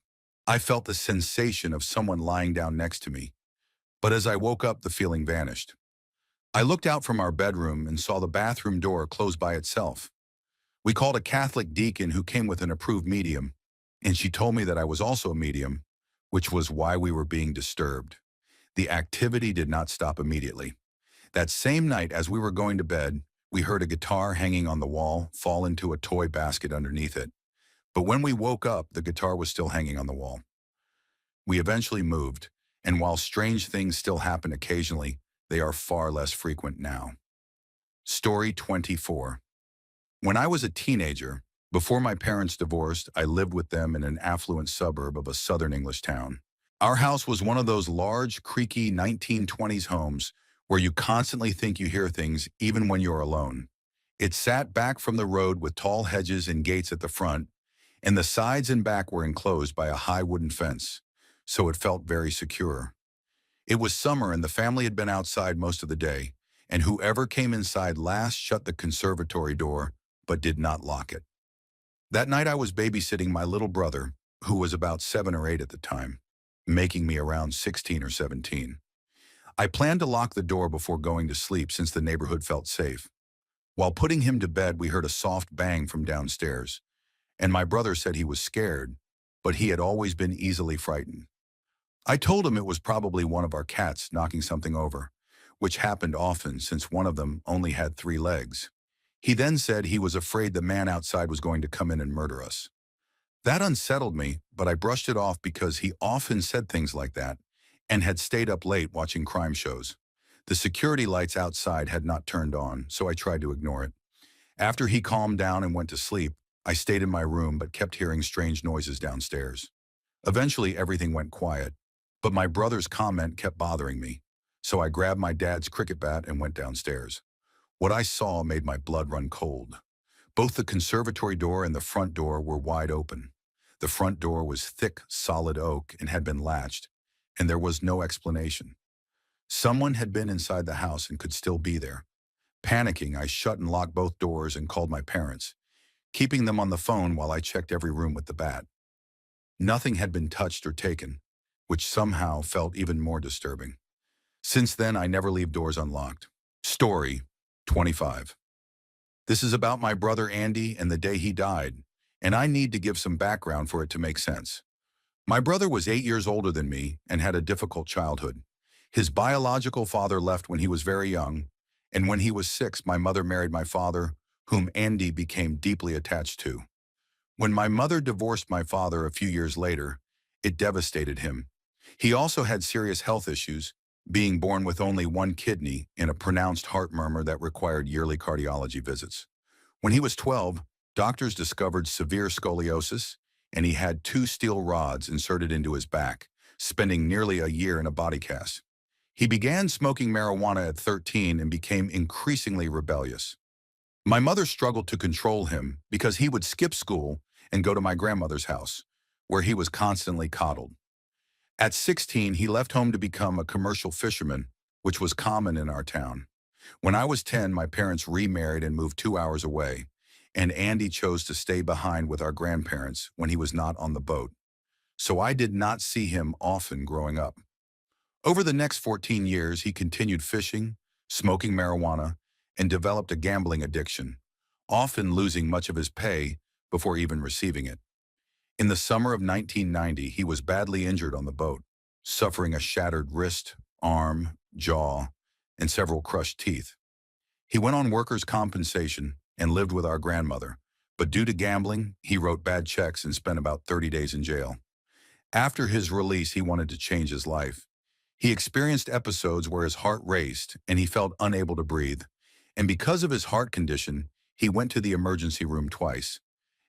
I felt the sensation of someone lying down next to me, but as I woke up, the feeling vanished. I looked out from our bedroom and saw the bathroom door close by itself. We called a Catholic deacon who came with an approved medium, and she told me that I was also a medium, which was why we were being disturbed. The activity did not stop immediately. That same night, as we were going to bed, we heard a guitar hanging on the wall fall into a toy basket underneath it. But when we woke up, the guitar was still hanging on the wall. We eventually moved, and while strange things still happen occasionally, they are far less frequent now. Story 24. When I was a teenager, before my parents divorced, I lived with them in an affluent suburb of a southern English town. Our house was one of those large, creaky 1920s homes where you constantly think you hear things even when you're alone. It sat back from the road with tall hedges and gates at the front, and the sides and back were enclosed by a high wooden fence, so it felt very secure. It was summer and the family had been outside most of the day, and whoever came inside last shut the conservatory door, but did not lock it. That night I was babysitting my little brother, who was about 7 or 8 at the time, making me around 16 or 17. I planned to lock the door before going to sleep since the neighborhood felt safe. While putting him to bed, we heard a soft bang from downstairs, and my brother said he was scared, but he had always been easily frightened. I told him it was probably one of our cats knocking something over, which happened often since one of them only had 3 legs. He then said he was afraid the man outside was going to come in and murder us. That unsettled me, but I brushed it off because he often said things like that and had stayed up late watching crime shows. The security lights outside had not turned on, so I tried to ignore it. After he calmed down and went to sleep, I stayed in my room but kept hearing strange noises downstairs. Eventually, everything went quiet, but my brother's comment kept bothering me, so I grabbed my dad's cricket bat and went downstairs. What I saw made my blood run cold. Both the conservatory door and the front door were wide open. The front door was thick, solid oak and had been latched, and there was no explanation. Someone had been inside the house and could still be there. Panicking, I shut and locked both doors and called my parents, keeping them on the phone while I checked every room with the bat. Nothing had been touched or taken, which somehow felt even more disturbing. Since then, I never leave doors unlocked. Story 25. This is about my brother Andy and the day he died, and I need to give some background for it to make sense. My brother was 8 years older than me and had a difficult childhood. His biological father left when he was very young, and when he was 6, my mother married my father, whom Andy became deeply attached to. When my mother divorced my father a few years later, it devastated him. He also had serious health issues, being born with only one kidney and a pronounced heart murmur that required yearly cardiology visits. When he was 12, doctors discovered severe scoliosis, and he had 2 steel rods inserted into his back, spending nearly a year in a body cast. He began smoking marijuana at 13 and became increasingly rebellious. My mother struggled to control him because he would skip school and go to my grandmother's house, where he was constantly coddled. At 16, he left home to become a commercial fisherman, which was common in our town. When I was 10, my parents remarried and moved 2 hours away, and Andy chose to stay behind with our grandparents when he was not on the boat. So I did not see him often growing up. Over the next 14 years, he continued fishing, smoking marijuana, and developed a gambling addiction, often losing much of his pay before even receiving it. In the summer of 1990, he was badly injured on the boat, suffering a shattered wrist, arm, jaw, and several crushed teeth. He went on workers' compensation and lived with our grandmother, but due to gambling, he wrote bad checks and spent about 30 days in jail. After his release, he wanted to change his life. He experienced episodes where his heart raced and he felt unable to breathe. And because of his heart condition, he went to the emergency room twice.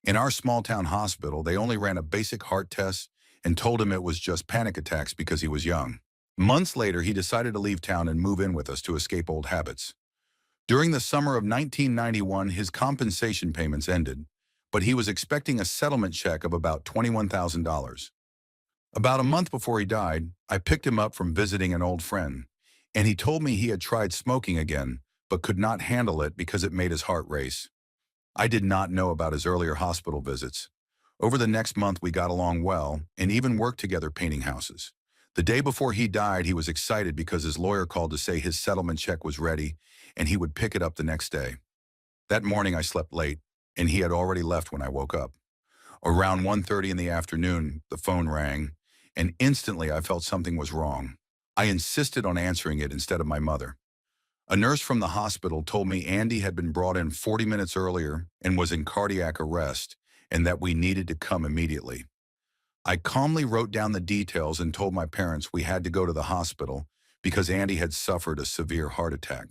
In our small town hospital, they only ran a basic heart test and told him it was just panic attacks because he was young. Months later, he decided to leave town and move in with us to escape old habits. During the summer of 1991, his compensation payments ended, but he was expecting a settlement check of about $21,000. About a month before he died, I picked him up from visiting an old friend, and he told me he had tried smoking again, but could not handle it because it made his heart race. I did not know about his earlier hospital visits. Over the next month, we got along well and even worked together painting houses. The day before he died, he was excited because his lawyer called to say his settlement check was ready and he would pick it up the next day. That morning, I slept late, and he had already left when I woke up. Around 1:30 in the afternoon, the phone rang, and instantly I felt something was wrong. I insisted on answering it instead of my mother. A nurse from the hospital told me Andy had been brought in 40 minutes earlier and was in cardiac arrest, and that we needed to come immediately. I calmly wrote down the details and told my parents we had to go to the hospital because Andy had suffered a severe heart attack.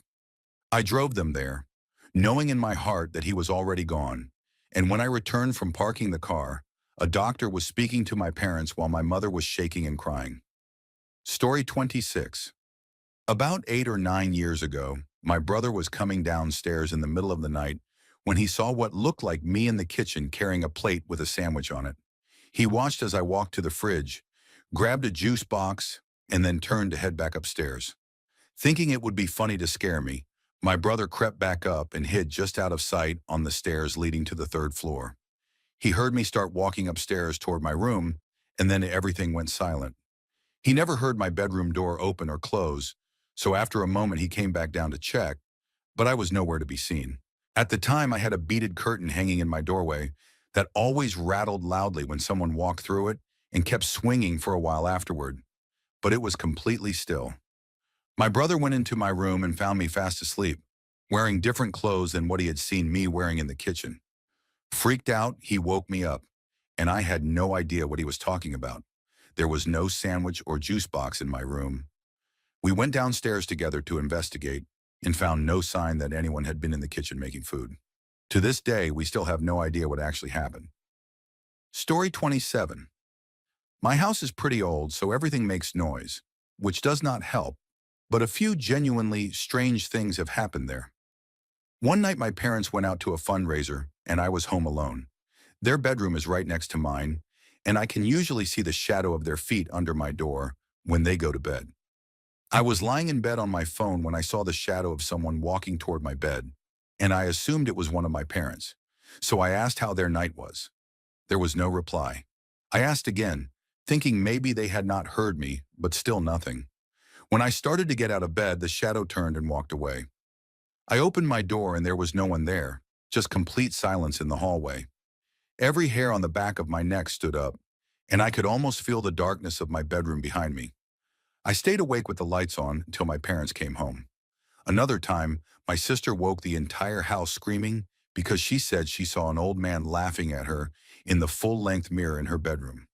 I drove them there, knowing in my heart that he was already gone, and when I returned from parking the car, a doctor was speaking to my parents while my mother was shaking and crying. Story 26. About 8 or 9 years ago, my brother was coming downstairs in the middle of the night when he saw what looked like me in the kitchen carrying a plate with a sandwich on it. He watched as I walked to the fridge, grabbed a juice box, and then turned to head back upstairs. Thinking it would be funny to scare me, my brother crept back up and hid just out of sight on the stairs leading to the third floor. He heard me start walking upstairs toward my room, and then everything went silent. He never heard my bedroom door open or close, so after a moment he came back down to check, but I was nowhere to be seen. At the time, I had a beaded curtain hanging in my doorway that always rattled loudly when someone walked through it and kept swinging for a while afterward, but it was completely still. My brother went into my room and found me fast asleep, wearing different clothes than what he had seen me wearing in the kitchen. Freaked out, he woke me up, and I had no idea what he was talking about. There was no sandwich or juice box in my room. We went downstairs together to investigate and found no sign that anyone had been in the kitchen making food. To this day, we still have no idea what actually happened. Story 27. My house is pretty old, so everything makes noise, which does not help, but a few genuinely strange things have happened there. One night my parents went out to a fundraiser and I was home alone. Their bedroom is right next to mine, and I can usually see the shadow of their feet under my door when they go to bed. I was lying in bed on my phone when I saw the shadow of someone walking toward my bed, and I assumed it was one of my parents. So I asked how their night was. There was no reply. I asked again, thinking maybe they had not heard me, but still nothing. When I started to get out of bed, the shadow turned and walked away. I opened my door and there was no one there, just complete silence in the hallway. Every hair on the back of my neck stood up, and I could almost feel the darkness of my bedroom behind me. I stayed awake with the lights on until my parents came home. Another time, my sister woke the entire house screaming because she said she saw an old man laughing at her in the full-length mirror in her bedroom.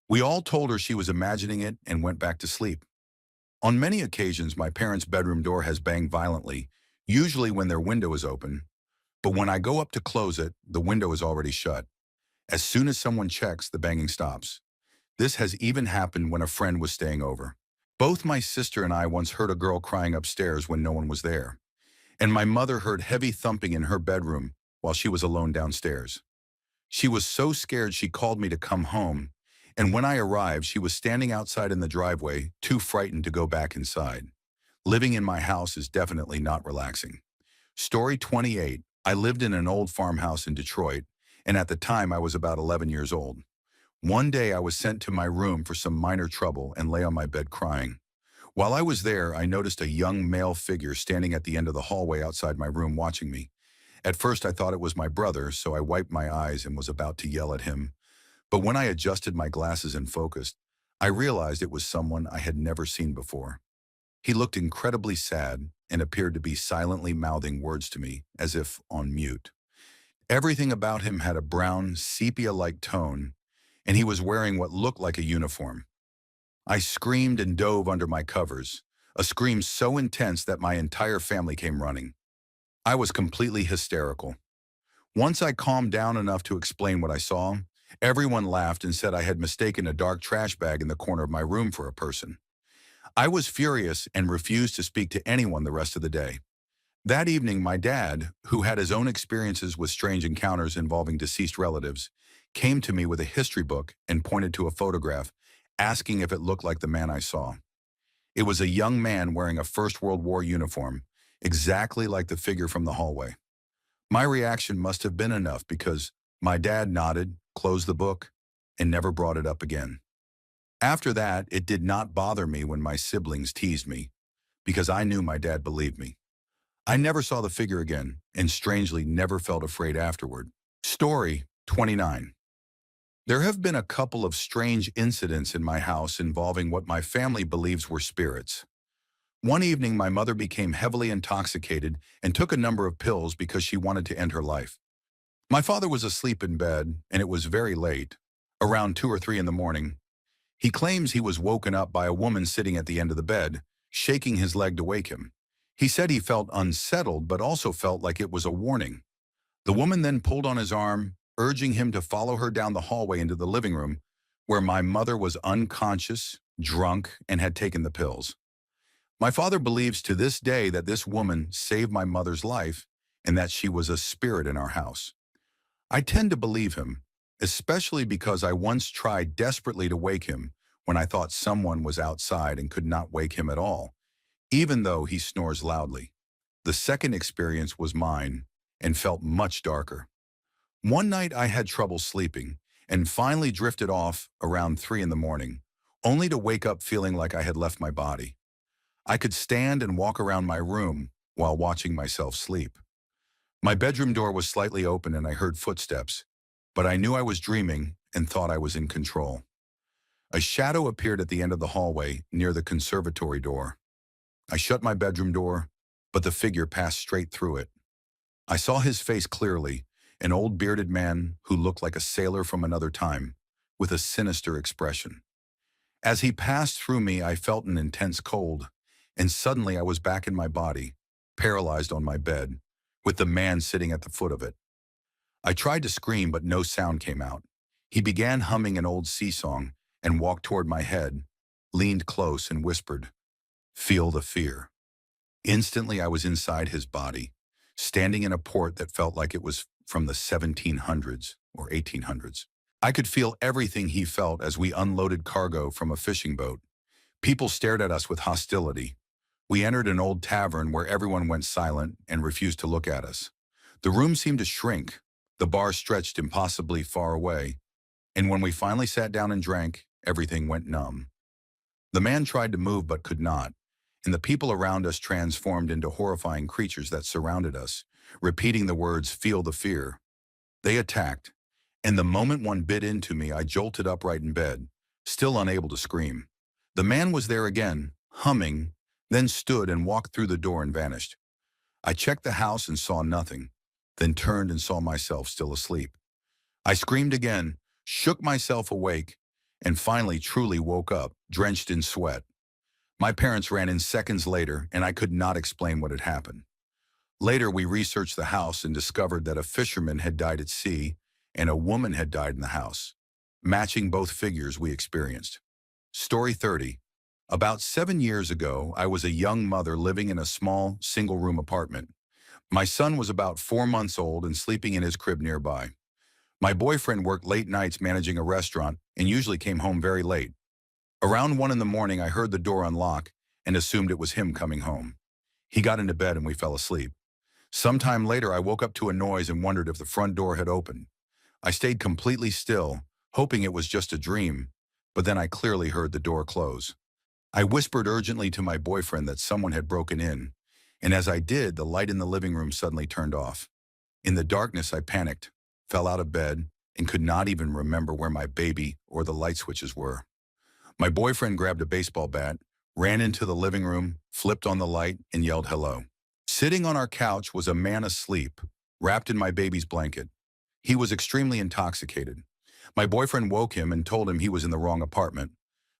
We all told her she was imagining it and went back to sleep. On many occasions, my parents' bedroom door has banged violently, usually when their window is open, but when I go up to close it, the window is already shut. As soon as someone checks, the banging stops. This has even happened when a friend was staying over. Both my sister and I once heard a girl crying upstairs when no one was there, and my mother heard heavy thumping in her bedroom while she was alone downstairs. She was so scared she called me to come home, and when I arrived, she was standing outside in the driveway, too frightened to go back inside. Living in my house is definitely not relaxing. Story 28. I lived in an old farmhouse in Detroit, and at the time I was about 11 years old. One day I was sent to my room for some minor trouble and lay on my bed crying. While I was there, I noticed a young male figure standing at the end of the hallway outside my room watching me. At first I thought it was my brother, so I wiped my eyes and was about to yell at him. But when I adjusted my glasses and focused, I realized it was someone I had never seen before. He looked incredibly sad and appeared to be silently mouthing words to me, as if on mute. Everything about him had a brown, sepia-like tone, and he was wearing what looked like a uniform. I screamed and dove under my covers, a scream so intense that my entire family came running. I was completely hysterical. Once I calmed down enough to explain what I saw, everyone laughed and said I had mistaken a dark trash bag in the corner of my room for a person. I was furious and refused to speak to anyone the rest of the day. That evening, my dad, who had his own experiences with strange encounters involving deceased relatives, came to me with a history book and pointed to a photograph, asking if it looked like the man I saw. It was a young man wearing a First World War uniform, exactly like the figure from the hallway. My reaction must have been enough because my dad nodded, closed the book, and never brought it up again. After that, it did not bother me when my siblings teased me, because I knew my dad believed me. I never saw the figure again, and strangely never felt afraid afterward. Story 29. There have been a couple of strange incidents in my house involving what my family believes were spirits. One evening, my mother became heavily intoxicated and took a number of pills because she wanted to end her life. My father was asleep in bed, and it was very late, around 2 or 3 in the morning. He claims he was woken up by a woman sitting at the end of the bed, shaking his leg to wake him. He said he felt unsettled, but also felt like it was a warning. The woman then pulled on his arm, urging him to follow her down the hallway into the living room, where my mother was unconscious, drunk, and had taken the pills. My father believes to this day that this woman saved my mother's life and that she was a spirit in our house. I tend to believe him, especially because I once tried desperately to wake him when I thought someone was outside and could not wake him at all, even though he snores loudly. The second experience was mine and felt much darker. One night I had trouble sleeping and finally drifted off around 3 in the morning, only to wake up feeling like I had left my body. I could stand and walk around my room while watching myself sleep. My bedroom door was slightly open and I heard footsteps, but I knew I was dreaming and thought I was in control. A shadow appeared at the end of the hallway near the conservatory door. I shut my bedroom door, but the figure passed straight through it. I saw his face clearly, an old bearded man who looked like a sailor from another time, with a sinister expression. As he passed through me, I felt an intense cold, and suddenly I was back in my body, paralyzed on my bed, with the man sitting at the foot of it. I tried to scream, but no sound came out. He began humming an old sea song and walked toward my head, leaned close and whispered, "Feel the fear." Instantly, I was inside his body, standing in a port that felt like it was from the 1700s or 1800s. I could feel everything he felt as we unloaded cargo from a fishing boat. People stared at us with hostility. We entered an old tavern where everyone went silent and refused to look at us. The room seemed to shrink. The bar stretched impossibly far away. And when we finally sat down and drank, everything went numb. The man tried to move but could not, and the people around us transformed into horrifying creatures that surrounded us, repeating the words, "Feel the fear." They attacked, and the moment one bit into me, I jolted upright in bed, still unable to scream. The man was there again, humming, then stood and walked through the door and vanished. I checked the house and saw nothing, then turned and saw myself still asleep. I screamed again, shook myself awake, and finally truly woke up, drenched in sweat. My parents ran in seconds later, and I could not explain what had happened. Later, we researched the house and discovered that a fisherman had died at sea and a woman had died in the house, matching both figures we experienced. Story 30. About 7 years ago, I was a young mother living in a small, single-room apartment. My son was about 4 months old and sleeping in his crib nearby. My boyfriend worked late nights managing a restaurant and usually came home very late. Around 1 in the morning, I heard the door unlock and assumed it was him coming home. He got into bed and we fell asleep. Sometime later, I woke up to a noise and wondered if the front door had opened. I stayed completely still, hoping it was just a dream, but then I clearly heard the door close. I whispered urgently to my boyfriend that someone had broken in, and as I did, the light in the living room suddenly turned off. In the darkness, I panicked, fell out of bed, and could not even remember where my baby or the light switches were. My boyfriend grabbed a baseball bat, ran into the living room, flipped on the light, and yelled hello. Sitting on our couch was a man asleep, wrapped in my baby's blanket. He was extremely intoxicated. My boyfriend woke him and told him he was in the wrong apartment,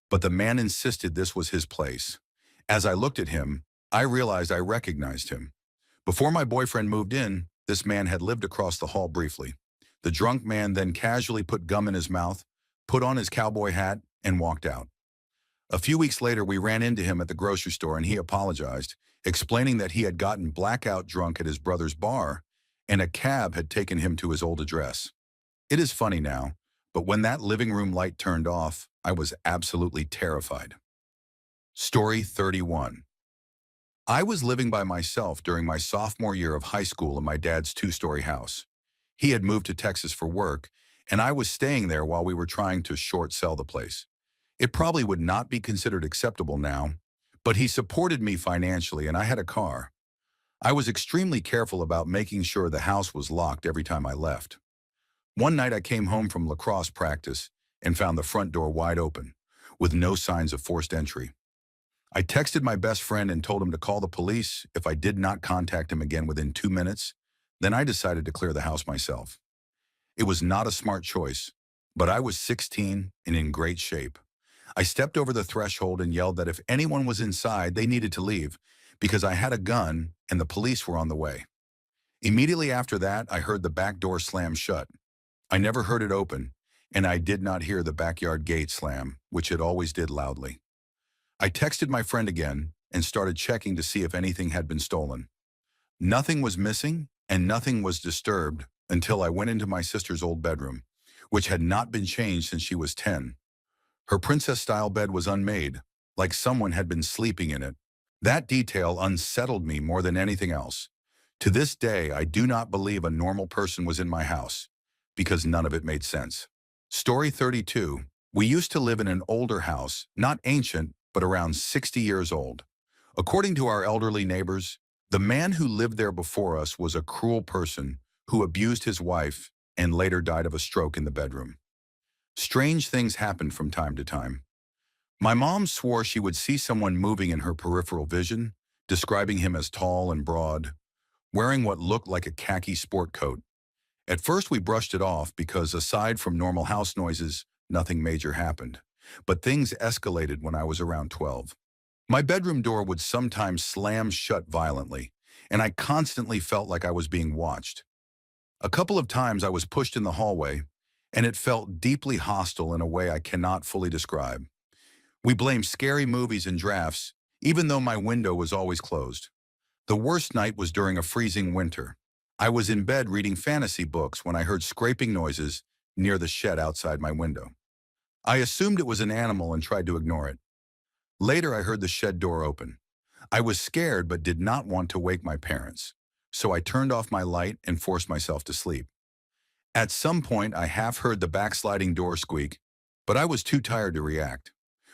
but the man insisted this was his place. As I looked at him, I realized I recognized him. Before my boyfriend moved in, this man had lived across the hall briefly. The drunk man then casually put gum in his mouth, put on his cowboy hat, and walked out. A few weeks later, we ran into him at the grocery store and he apologized, explaining that he had gotten blackout drunk at his brother's bar and a cab had taken him to his old address. It is funny now, but when that living room light turned off, I was absolutely terrified. Story 31. I was living by myself during my sophomore year of high school in my dad's two-story house. He had moved to Texas for work, and I was staying there while we were trying to short sell the place. It probably would not be considered acceptable now, but he supported me financially and I had a car. I was extremely careful about making sure the house was locked every time I left. One night I came home from lacrosse practice and found the front door wide open, with no signs of forced entry. I texted my best friend and told him to call the police if I did not contact him again within 2 minutes. Then I decided to clear the house myself. It was not a smart choice, but I was 16 and in great shape. I stepped over the threshold and yelled that if anyone was inside, they needed to leave because I had a gun and the police were on the way. Immediately after that, I heard the back door slam shut. I never heard it open, and I did not hear the backyard gate slam, which it always did loudly. I texted my friend again and started checking to see if anything had been stolen. Nothing was missing and nothing was disturbed until I went into my sister's old bedroom, which had not been changed since she was 10. Her princess-style bed was unmade, like someone had been sleeping in it. That detail unsettled me more than anything else. To this day, I do not believe a normal person was in my house, because none of it made sense. Story 32. We used to live in an older house, not ancient, but around 60 years old. According to our elderly neighbors, the man who lived there before us was a cruel person who abused his wife and later died of a stroke in the bedroom. Strange things happened from time to time. My mom swore she would see someone moving in her peripheral vision, describing him as tall and broad, wearing what looked like a khaki sport coat. At first we brushed it off because aside from normal house noises, nothing major happened. But things escalated when I was around 12. My bedroom door would sometimes slam shut violently, and I constantly felt like I was being watched. A couple of times I was pushed in the hallway, and it felt deeply hostile in a way I cannot fully describe. We blamed scary movies and drafts, even though my window was always closed. The worst night was during a freezing winter. I was in bed reading fantasy books when I heard scraping noises near the shed outside my window. I assumed it was an animal and tried to ignore it. Later, I heard the shed door open. I was scared but did not want to wake my parents, so I turned off my light and forced myself to sleep. At some point, I half heard the backsliding door squeak, but I was too tired to react.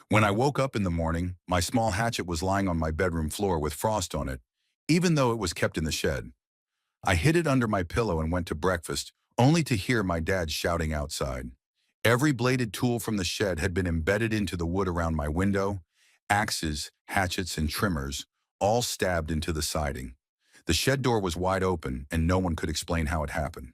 When I woke up in the morning, my small hatchet was lying on my bedroom floor with frost on it, even though it was kept in the shed. I hid it under my pillow and went to breakfast, only to hear my dad shouting outside. Every bladed tool from the shed had been embedded into the wood around my window, axes, hatchets, and trimmers, all stabbed into the siding. The shed door was wide open, and no one could explain how it happened.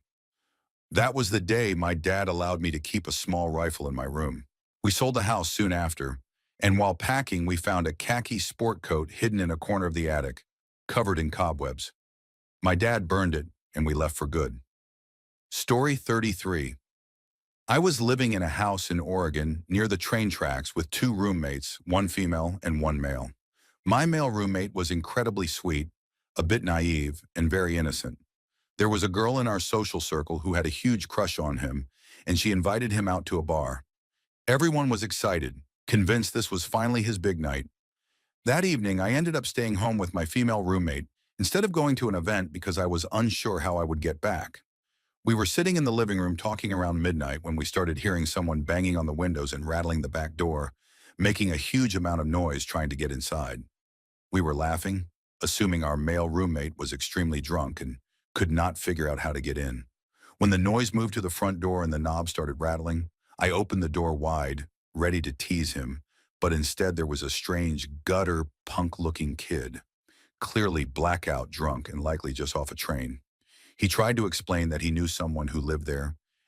That was the day my dad allowed me to keep a small rifle in my room. We sold the house soon after, and while packing, we found a khaki sport coat hidden in a corner of the attic, covered in cobwebs. My dad burned it, and we left for good. Story 33. I was living in a house in Oregon near the train tracks with 2 roommates, 1 female and 1 male. My male roommate was incredibly sweet, a bit naive, and very innocent. There was a girl in our social circle who had a huge crush on him, and she invited him out to a bar. Everyone was excited, convinced this was finally his big night. That evening, I ended up staying home with my female roommate instead of going to an event because I was unsure how I would get back. We were sitting in the living room talking around midnight when we started hearing someone banging on the windows and rattling the back door, making a huge amount of noise trying to get inside. We were laughing, assuming our male roommate was extremely drunk and could not figure out how to get in. When the noise moved to the front door and the knob started rattling, I opened the door wide, ready to tease him, but instead there was a strange gutter punk-looking kid, clearly blackout drunk and likely just off a train. He tried to explain that he knew someone who lived there,